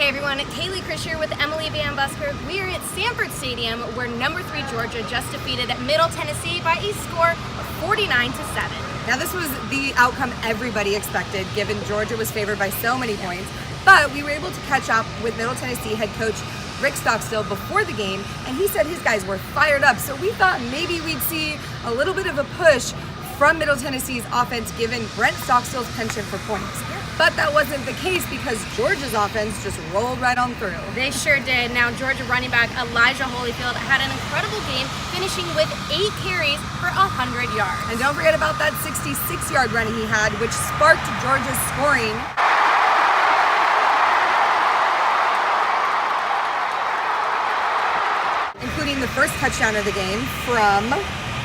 Hey everyone, Kaleigh here with Emily Van Busker. We are at Sanford Stadium where number 3 Georgia just defeated Middle Tennessee by a score of 49-7. Now this was the outcome everybody expected given Georgia was favored by so many points, but we were able to catch up with Middle Tennessee head coach Rick Stockstill before the game, and he said his guys were fired up, so we thought maybe we'd see a little bit of a push from Middle Tennessee's offense given Brent Stockstill's penchant for points. But that wasn't the case because Georgia's offense just rolled right on through. They sure did. Now Georgia running back Elijah Holyfield had an incredible game, finishing with 8 carries for 100 yards. And don't forget about that 66-yard run he had, which sparked Georgia's scoring. Including the first touchdown of the game from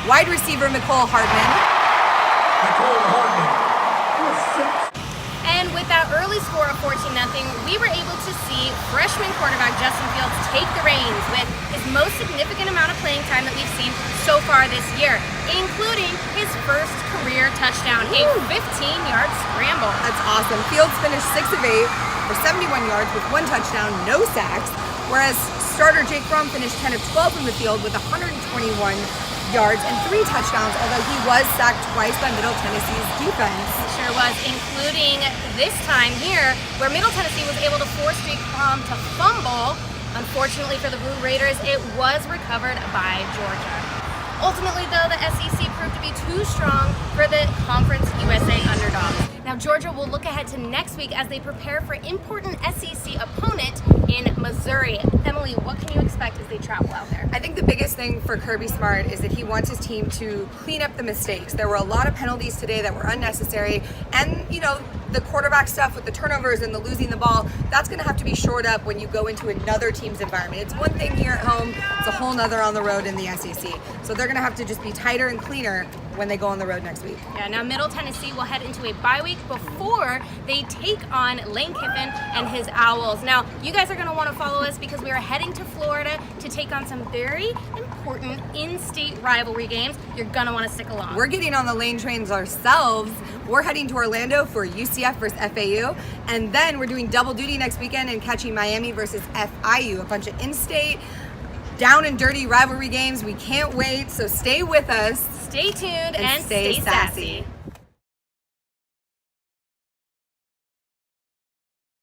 wide receiver Mecole Hardman. And with that early score of 14-0, we were able to see freshman quarterback Justin Fields take the reins with his most significant amount of playing time that we've seen so far this year, including his first career touchdown, a 15-yard scramble. That's awesome. Fields finished 6 of 8 for 71 yards with 1 touchdown, no sacks, whereas starter Jake Fromm finished 10 of 12 from the field with 121 yards and 3 touchdowns, although he was sacked twice by Middle Tennessee's defense. He sure was, including this time here, where Middle Tennessee was able to force Jake Fromm to fumble. Unfortunately for the Blue Raiders, it was recovered by Georgia. Ultimately, though, the SEC proved to be too strong for the Conference USA underdogs. Now, Georgia will look ahead to next week as they prepare for important SEC opponent in Missouri. Emily, what can you expect as they travel out there? I think the biggest thing for Kirby Smart is that he wants his team to clean up the mistakes. There were a lot of penalties today that were unnecessary, and the quarterback stuff with the turnovers and the losing the ball, that's going to have to be shored up when you go into another team's environment. It's one thing here at home, it's a whole nother on the road in the SEC. So they're going to have to just be tighter and cleaner when they go on the road next week. Yeah, now Middle Tennessee will head into a bye week before they take on Lane Kiffin and his Owls. Now, you guys are going to want to follow us because we are heading to Florida to take on some very important in-state rivalry games. You're going to want to stick along. We're getting on the Lane trains ourselves. We're heading to Orlando for UCF versus FAU, and then we're doing double duty next weekend and catching Miami versus FIU, a bunch of in-state, down and dirty rivalry games. We can't wait, so stay with us. Stay tuned and stay sassy.